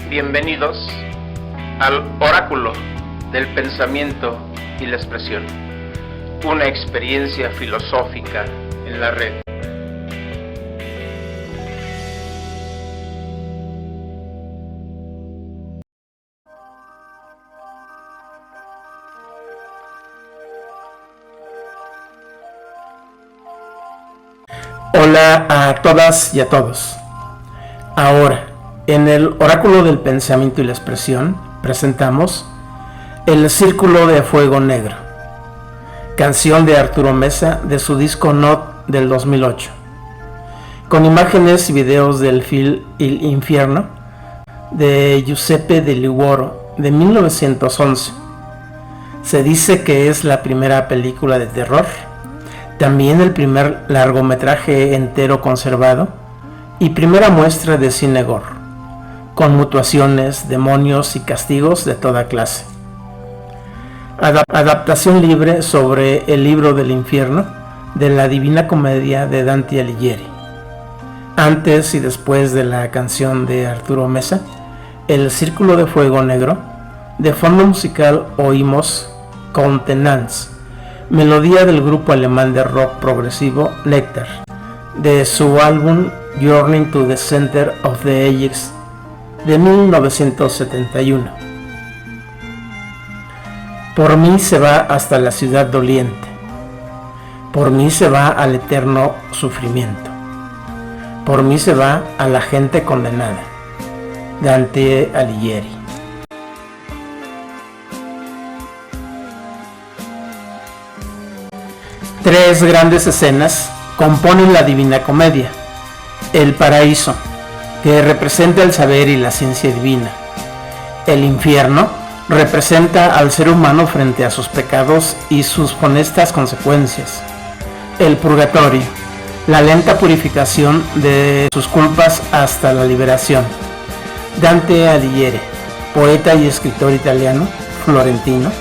Bienvenidos al Oráculo del Pensamiento y la Expresión, una experiencia filosófica en la red. Hola a todas y a todos. Ahora, en el Oráculo del Pensamiento y la Expresión, presentamos El Círculo de Fuego Negro, canción de Arturo Meza de su disco Not del 2008, con imágenes y videos del film Il Infierno de Giuseppe de Liguoro de 1911. Se dice que es la primera película de terror, también el primer largometraje entero conservado y primera muestra de cine gore, con mutuaciones, demonios y castigos de toda clase. Adaptación libre sobre el libro del infierno de la Divina Comedia de Dante Alighieri. Antes y después de la canción de Arturo Meza, El Círculo de Fuego Negro, de fondo musical oímos Contenance, melodía del grupo alemán de rock progresivo Nectar, de su álbum Journey to the Center of the Ages de 1971. Por mí se va hasta la ciudad doliente, por mí se va al eterno sufrimiento, por mí se va a la gente condenada. Dante Alighieri. Tres grandes escenas componen la Divina Comedia. El paraíso, que representa el saber y la ciencia divina. El infierno representa al ser humano frente a sus pecados y sus funestas consecuencias. El purgatorio, la lenta purificación de sus culpas hasta la liberación. Dante Alighieri, poeta y escritor italiano, florentino,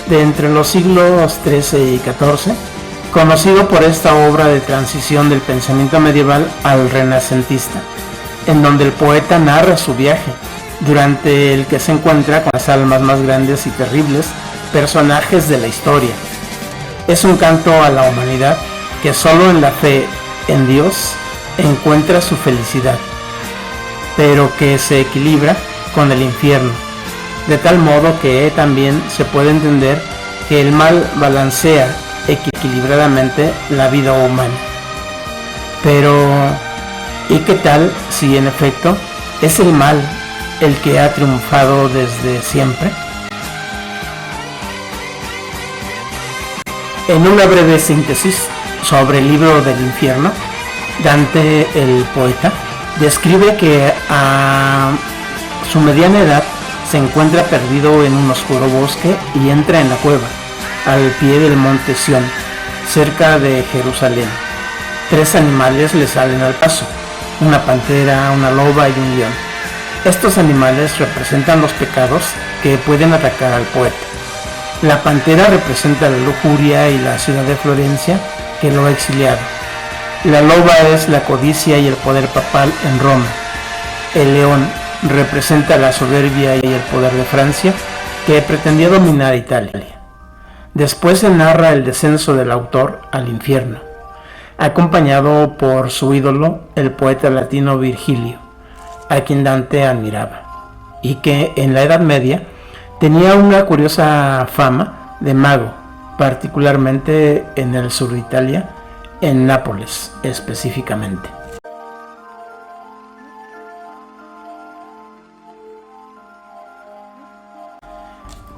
de entre los siglos XIII y XIV, conocido por esta obra de transición del pensamiento medieval al renacentista, en donde el poeta narra su viaje, durante el que se encuentra con las almas más grandes y terribles personajes de la historia. Es un canto a la humanidad que solo en la fe en Dios encuentra su felicidad, pero que se equilibra con el infierno, de tal modo que también se puede entender que el mal balancea equilibradamente la vida humana. Pero, ¿y qué tal si en efecto es el mal el que ha triunfado desde siempre? En una breve síntesis sobre el libro del infierno, Dante, el poeta, describe que a su mediana edad se encuentra perdido en un oscuro bosque y entra en la cueva al pie del monte Sión, cerca de Jerusalén. Tres animales le salen al paso: una pantera, una loba y un león. Estos animales representan los pecados que pueden atacar al poeta. La pantera representa la lujuria y la ciudad de Florencia, que lo ha exiliado. La loba es la codicia y el poder papal en Roma. El león representa la soberbia y el poder de Francia, que pretendía dominar Italia. Después se narra el descenso del autor al infierno, acompañado por su ídolo, el poeta latino Virgilio, a quien Dante admiraba, y que en la Edad Media tenía una curiosa fama de mago, particularmente en el sur de Italia, en Nápoles específicamente.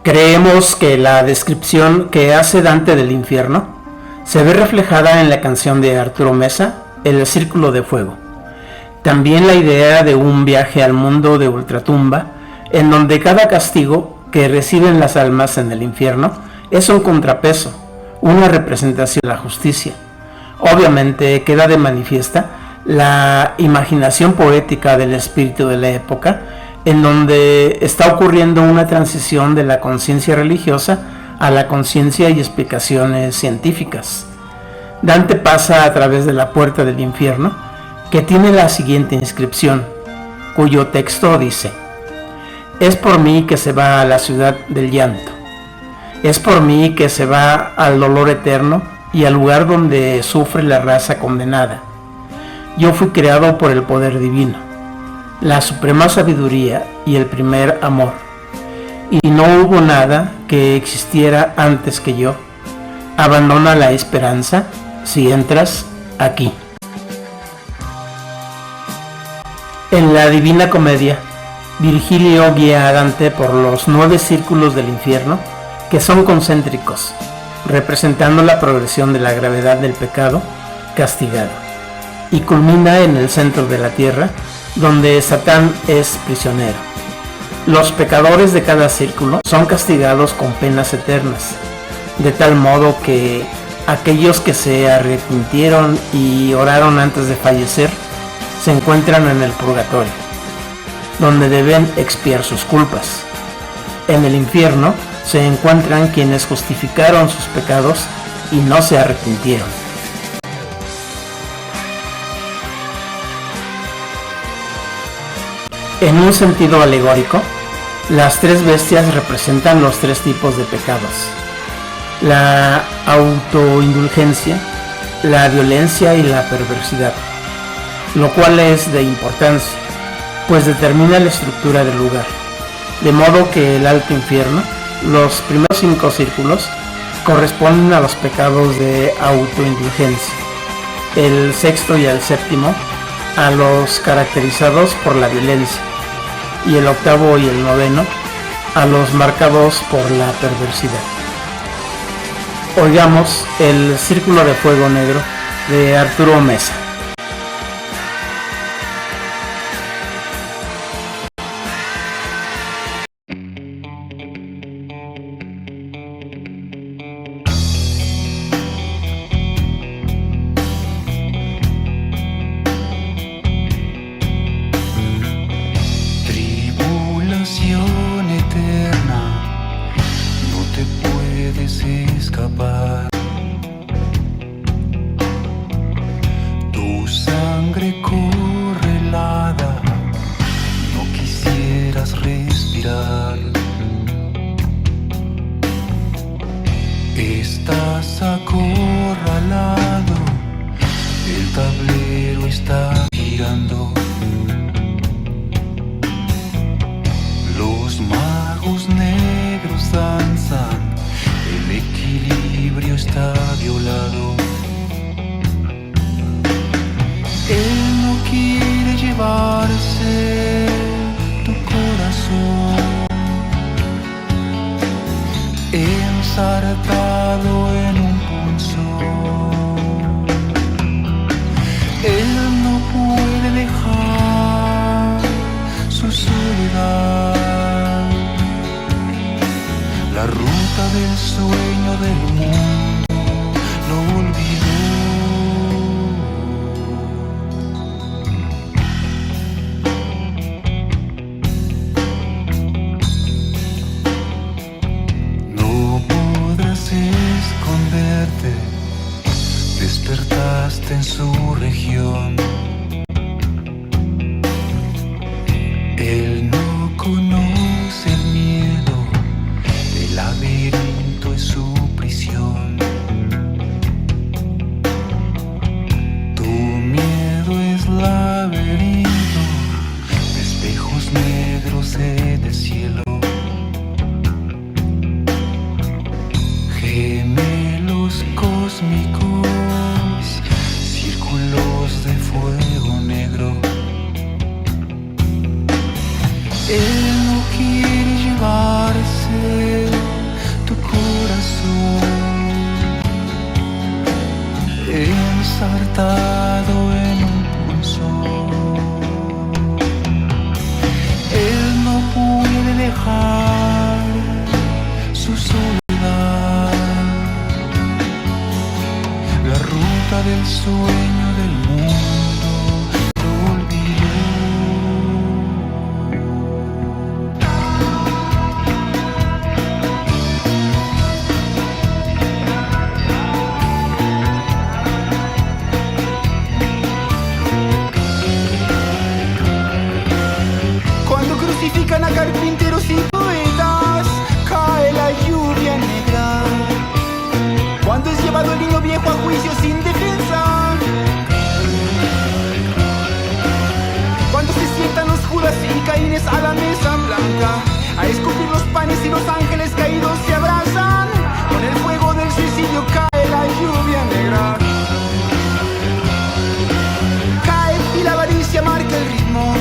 Creemos que la descripción que hace Dante del infierno se ve reflejada en la canción de Arturo Meza, El Círculo de Fuego. También la idea de un viaje al mundo de ultratumba, en donde cada castigo que reciben las almas en el infierno es un contrapeso, una representación de la justicia. Obviamente queda de manifiesta la imaginación poética del espíritu de la época, en donde está ocurriendo una transición de la conciencia religiosa a la conciencia y explicaciones científicas. Dante pasa a través de la puerta del infierno, que tiene la siguiente inscripción, cuyo texto dice: Es por mí que se va a la ciudad del llanto. Es por mí que se va al dolor eterno y al lugar donde sufre la raza condenada. Yo fui creado por el poder divino, la suprema sabiduría y el primer amor. Y no hubo nada que existiera antes que yo. Abandona la esperanza si entras aquí. En la Divina Comedia, Virgilio guía a Dante por los 9 círculos del infierno, que son concéntricos, representando la progresión de la gravedad del pecado castigado, y culmina en el centro de la tierra, donde Satán es prisionero. Los pecadores de cada círculo son castigados con penas eternas, de tal modo que aquellos que se arrepintieron y oraron antes de fallecer se encuentran en el purgatorio, donde deben expiar sus culpas. En el infierno se encuentran quienes justificaron sus pecados y no se arrepintieron. En un sentido alegórico, las 3 bestias representan los 3 tipos de pecados: la autoindulgencia, la violencia y la perversidad, lo cual es de importancia, pues determina la estructura del lugar, de modo que el alto infierno, los primeros 5 círculos, corresponden a los pecados de autoindulgencia, el sexto y el séptimo a los caracterizados por la violencia, y el octavo y el noveno a los marcados por la perversidad. Oigamos el Círculo de Fuego Negro de Arturo Mesa. Escapar. Tu sangre corre helada, no quisieras respirar. Estás acorralado, el tablero está girando. Los magos negros danzan, el equilibrio está violado. Él no quiere llevarse tu corazón, ensartado en un punzón. Él no puede dejar su soledad. La ruta del sueño del mundo lo olvidó. No podrás esconderte, despertaste en su región. Él no conoce el miedo, el laberinto es su prisión. Tu miedo es laberinto de espejos negros en el cielo. Gemelos cósmicos, círculos de fuego negro. Él no quiere llevarse tu corazón, ensartado en un punzón. Él no puede dejar su soledad. La ruta del sueño del mundo lo olvidó. Cuando crucifican a carpinteros ángeles a la mesa blanca, a escupir los panes y los ángeles caídos se abrazan. Con el fuego del suicidio cae la lluvia negra. Cae y la avaricia marca el ritmo,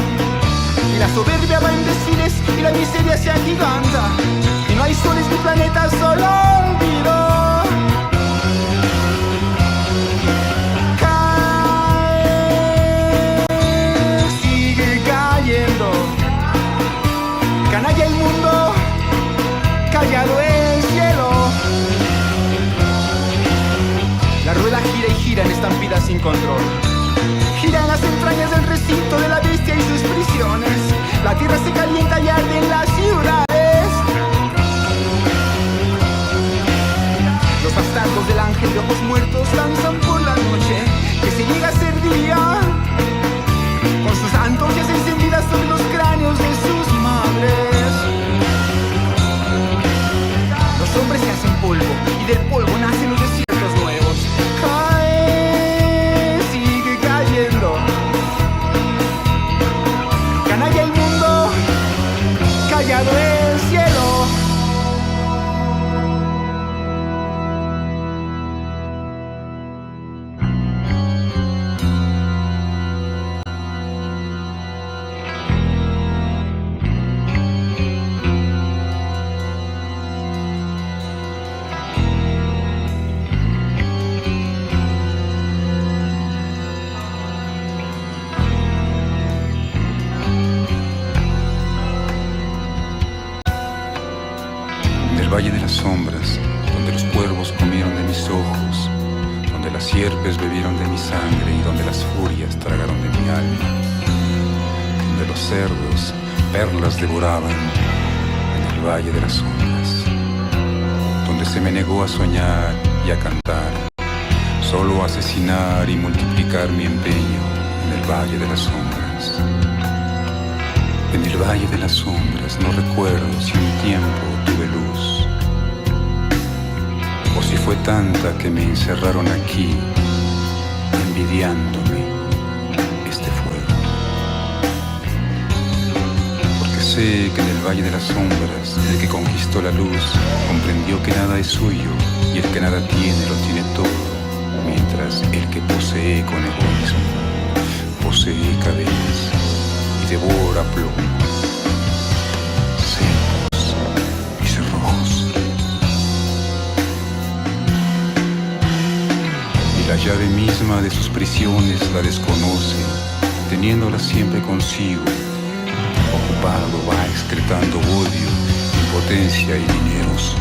y la soberbia va en desfiles y la miseria se agiganta. Y no hay soles ni planetas, solo olvido. Canalla el mundo, callado el cielo. La rueda gira y gira en estampida sin control. Gira en las entrañas del recinto de la bestia y sus prisiones. La tierra se calienta y arde en las ciudades. Los bastardos del ángel de ojos muertos danzan por la noche, que se llega a ser día, con sus antorchas encendidas sobre los cráneos de sus madres. Los hombres se hacen polvo y del polvo nacen los desiertos nuevos. Cae, sigue cayendo. Canalla el mundo, callado el cielo. Valle de las sombras, donde los cuervos comieron de mis ojos, donde las sierpes bebieron de mi sangre y donde las furias tragaron de mi alma, donde los cerdos perlas devoraban, en el Valle de las sombras, donde se me negó a soñar y a cantar, solo a asesinar y multiplicar mi empeño, en el Valle de las sombras. En el Valle de las sombras no recuerdo si un tiempo tuve luz, o si fue tanta que me encerraron aquí, envidiándome este fuego. Porque sé que en el Valle de las sombras, el que conquistó la luz, comprendió que nada es suyo, y el que nada tiene lo tiene todo, mientras el que posee con egoísmo, posee cadenas y devora plomo, secos y cerrojos. Y la llave misma de sus prisiones la desconoce, teniéndola siempre consigo. Ocupado va excretando odio, impotencia y dineros.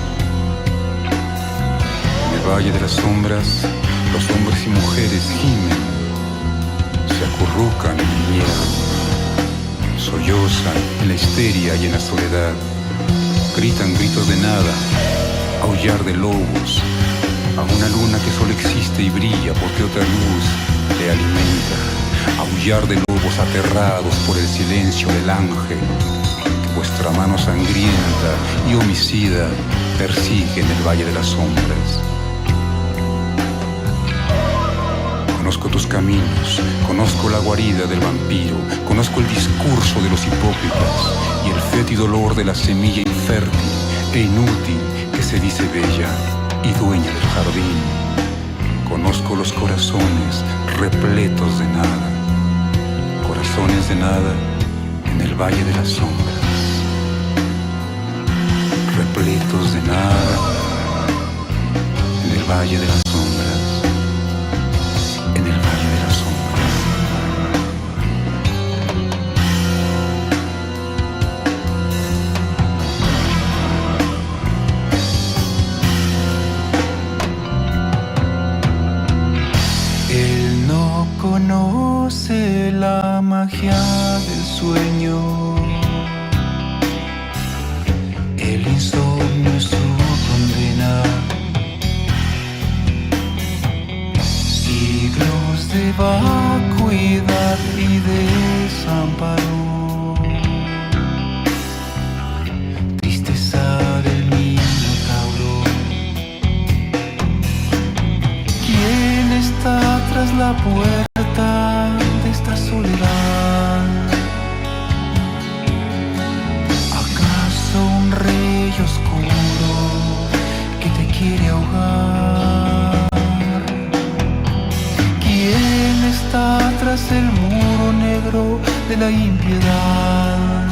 En el Valle de las sombras, los hombres y mujeres gimen, se acurrucan en el miedo, sollozan en la histeria y en la soledad, gritan gritos de nada, aullar de lobos, a una luna que solo existe y brilla porque otra luz le alimenta, aullar de lobos aterrados por el silencio del ángel que vuestra mano sangrienta y homicida persigue en el Valle de las sombras. Conozco tus caminos, conozco la guarida del vampiro, conozco el discurso de los hipócritas y el fétido olor de la semilla infértil e inútil que se dice bella y dueña del jardín. Conozco los corazones repletos de nada, corazones de nada en el Valle de las sombras, repletos de nada en el Valle de las sombras. En el Valle de las sombras. Él no conoce la magia del sueño. El insomnio es su condena. Siglos de vacuidad y desamparo, tristeza del minotauro. ¿Quién está tras la puerta de esta soledad? de la impiedad.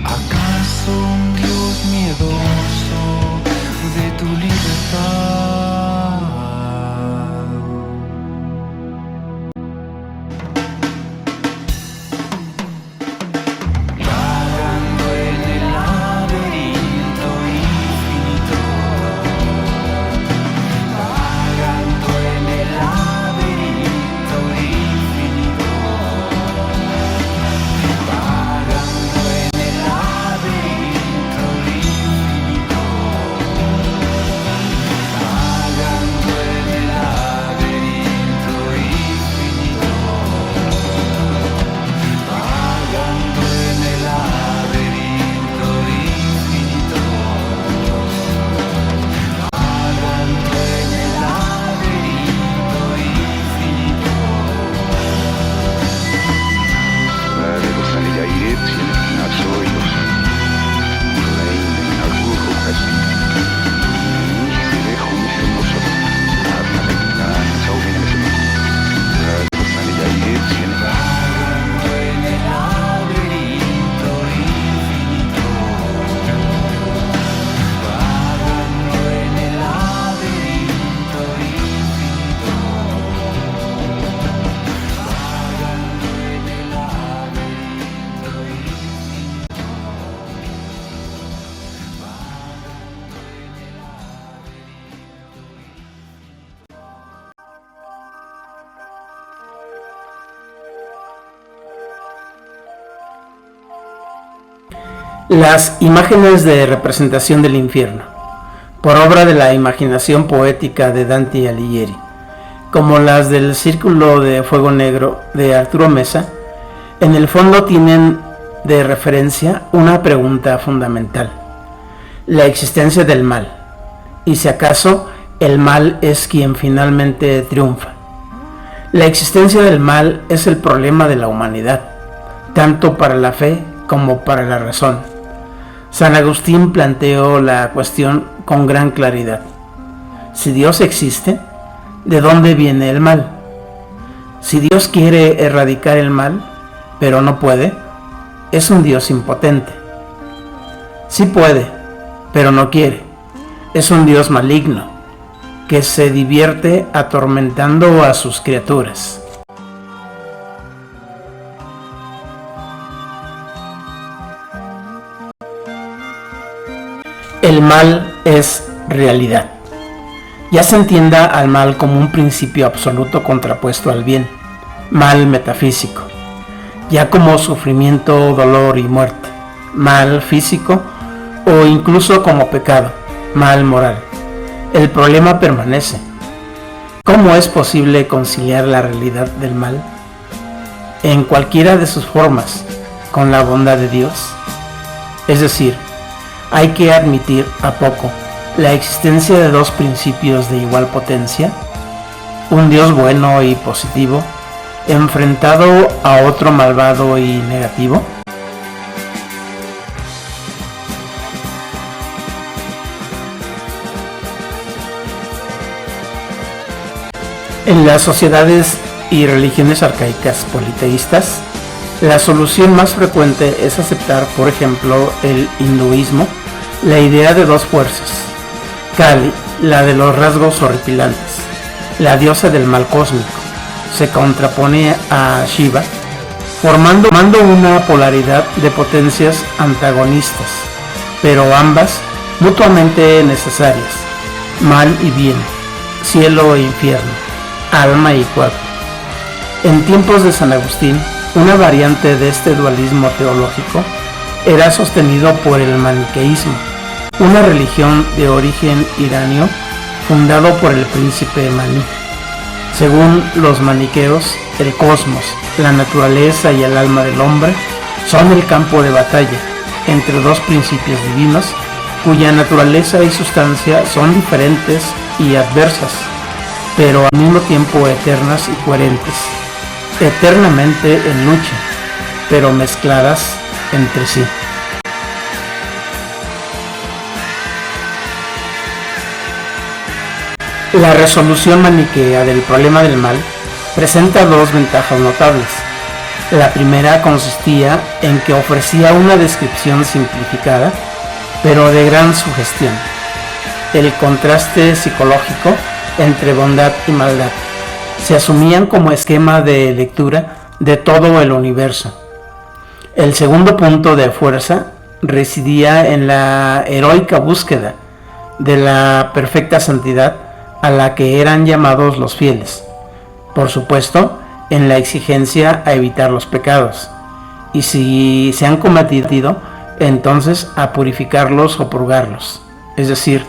¿Acaso un Dios miedoso de tu libertad? Vagando en el laberinto infinito, vagando en el laberinto infinito, vagando en el laberinto infinito, vagando en el laberinto infinito, vagando en el laberinto infinito, vagando en el laberinto infinito. Lärde sälja Etiopien när sorglos. Längden när rujo casi. Se dejó mi hermoso. Hasta la gitana saubina me sema. Lärde sälja Etiopien. Vagando en el laberinto infinito, vagando en el laberinto infinito, vagando en el laberinto Las imágenes de representación del infierno, por obra de la imaginación poética de Dante Alighieri, como las del Círculo de Fuego Negro de Arturo Mesa, en el fondo tienen de referencia una pregunta fundamental: la existencia del mal, y si acaso el mal es quien finalmente triunfa. La existencia del mal es el problema de la humanidad, tanto para la fe como para la razón. San Agustín planteó la cuestión con gran claridad. Si Dios existe, ¿de dónde viene el mal? Si Dios quiere erradicar el mal, pero no puede, es un Dios impotente. Sí puede, pero no quiere. Es un Dios maligno, que se divierte atormentando a sus criaturas. El mal es realidad. Ya se entienda al mal como un principio absoluto contrapuesto al bien, mal metafísico, ya como sufrimiento, dolor y muerte, mal físico, o incluso como pecado, mal moral. El problema permanece. ¿Cómo es posible conciliar la realidad del mal, en cualquiera de sus formas, con la bondad de Dios? Es decir, hay que admitir a poco la existencia de dos principios de igual potencia, un Dios bueno y positivo, enfrentado a otro malvado y negativo. En las sociedades y religiones arcaicas politeístas, la solución más frecuente es aceptar, por ejemplo, el hinduismo, la idea de dos fuerzas: Kali, la de los rasgos horripilantes, la diosa del mal cósmico, se contrapone a Shiva, formando una polaridad de potencias antagonistas, pero ambas mutuamente necesarias: mal y bien, cielo e infierno, alma y cuerpo. En tiempos de San Agustín, una variante de este dualismo teológico era sostenido por el maniqueísmo, una religión de origen iranio fundado por el príncipe Maní. Según los maniqueos, el cosmos, la naturaleza y el alma del hombre son el campo de batalla entre dos principios divinos cuya naturaleza y sustancia son diferentes y adversas, pero al mismo tiempo eternas y coherentes, eternamente en lucha, pero mezcladas entre sí. La resolución maniquea del problema del mal presenta dos ventajas notables. La primera consistía en que ofrecía una descripción simplificada, pero de gran sugestión. El contraste psicológico entre bondad y maldad se asumían como esquema de lectura de todo el universo. El segundo punto de fuerza residía en la heroica búsqueda de la perfecta santidad a la que eran llamados los fieles. Por supuesto, en la exigencia a evitar los pecados, y si se han cometido, entonces a purificarlos o purgarlos, es decir,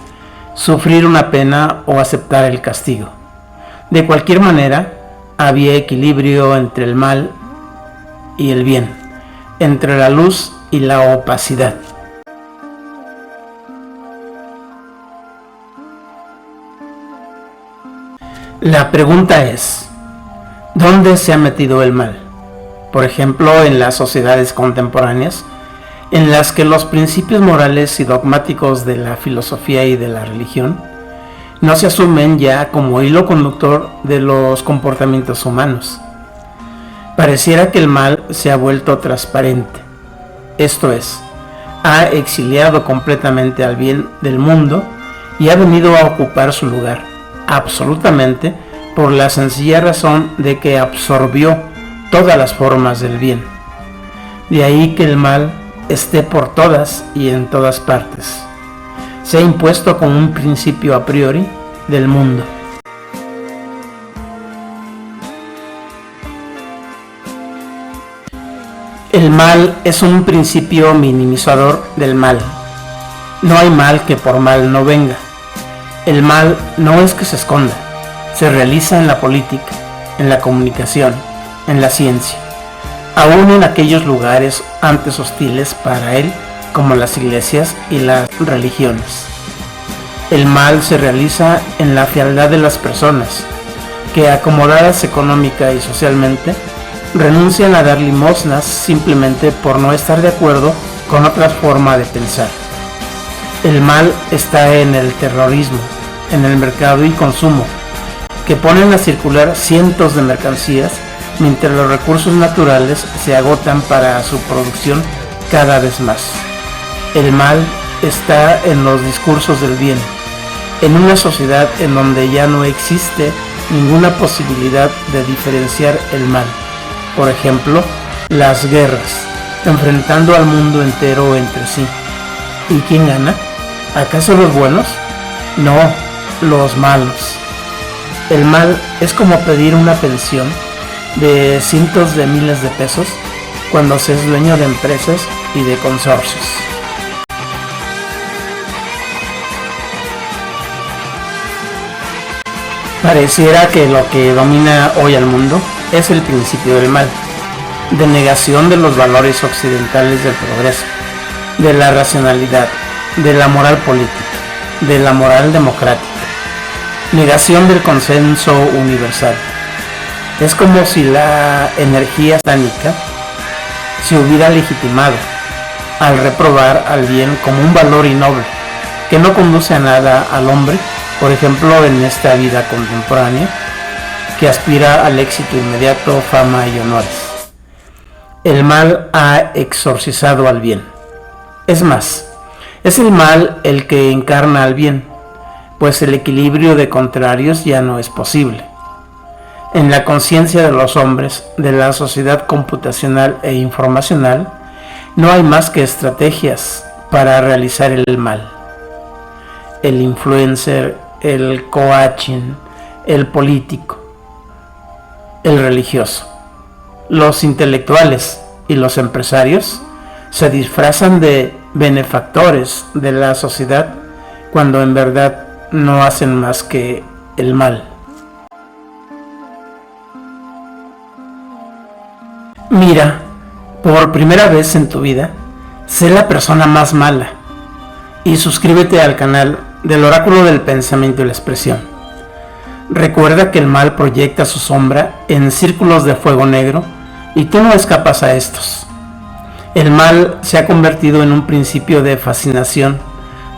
sufrir una pena o aceptar el castigo. De cualquier manera, había equilibrio entre el mal y el bien, entre la luz y la opacidad. La pregunta es, ¿dónde se ha metido el mal? Por ejemplo, en las sociedades contemporáneas, en las que los principios morales y dogmáticos de la filosofía y de la religión no se asumen ya como hilo conductor de los comportamientos humanos. Pareciera que el mal se ha vuelto transparente, esto es, ha exiliado completamente al bien del mundo y ha venido a ocupar su lugar, absolutamente, por la sencilla razón de que absorbió todas las formas del bien. De ahí que el mal esté por todas y en todas partes. Se ha impuesto como un principio a priori del mundo. El mal es un principio minimizador del mal. No hay mal que por mal no venga. El mal no es que se esconda, se realiza en la política, en la comunicación, en la ciencia, aún en aquellos lugares antes hostiles para él, como las iglesias y las religiones. El mal se realiza en la fealdad de las personas, que acomodadas económica y socialmente, renuncian a dar limosnas simplemente por no estar de acuerdo con otra forma de pensar. El mal está en el terrorismo, en el mercado y consumo, que ponen a circular cientos de mercancías mientras los recursos naturales se agotan para su producción cada vez más. El mal está en los discursos del bien, en una sociedad en donde ya no existe ninguna posibilidad de diferenciar el mal. Por ejemplo, las guerras, enfrentando al mundo entero entre sí. ¿Y quién gana? ¿Acaso los buenos? No, los malos. El mal es como pedir una pensión de cientos de miles de pesos cuando se es dueño de empresas y de consorcios. Pareciera que lo que domina hoy al mundo es el principio del mal, de negación de los valores occidentales del progreso, de la racionalidad, de la moral política, de la moral democrática, negación del consenso universal. Es como si la energía satánica se hubiera legitimado al reprobar al bien como un valor innoble que no conduce a nada al hombre, por ejemplo en esta vida contemporánea, que aspira al éxito inmediato, fama y honores. El mal ha exorcizado al bien. Es más, es el mal el que encarna al bien, pues el equilibrio de contrarios ya no es posible. En la conciencia de los hombres, de la sociedad computacional e informacional, no hay más que estrategias para realizar el mal. El influencer, el coaching, el político, el religioso. Los intelectuales y los empresarios se disfrazan de benefactores de la sociedad cuando en verdad no hacen más que el mal. Mira, por primera vez en tu vida, sé la persona más mala y suscríbete al canal del Oráculo del Pensamiento y la Expresión. Recuerda que el mal proyecta su sombra en círculos de fuego negro y tú no escapas a estos. El mal se ha convertido en un principio de fascinación,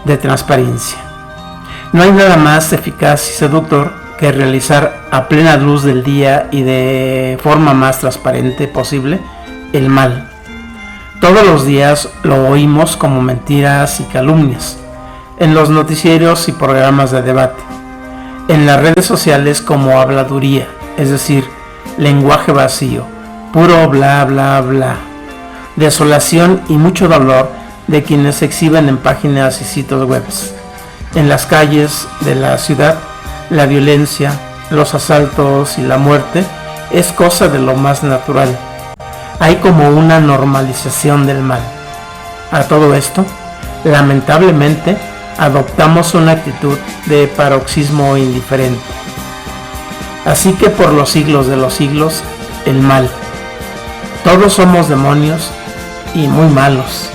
de transparencia. No hay nada más eficaz y seductor que realizar a plena luz del día y de forma más transparente posible el mal. Todos los días lo oímos como mentiras y calumnias, en los noticieros y programas de debate, en las redes sociales como habladuría, es decir, lenguaje vacío, puro bla bla bla, desolación y mucho dolor de quienes se exhiben en páginas y sitios web. En las calles de la ciudad, la violencia, los asaltos y la muerte es cosa de lo más natural. Hay como una normalización del mal. A todo esto, lamentablemente, adoptamos una actitud de paroxismo indiferente. Así que por los siglos de los siglos, el mal. Todos somos demonios y muy malos.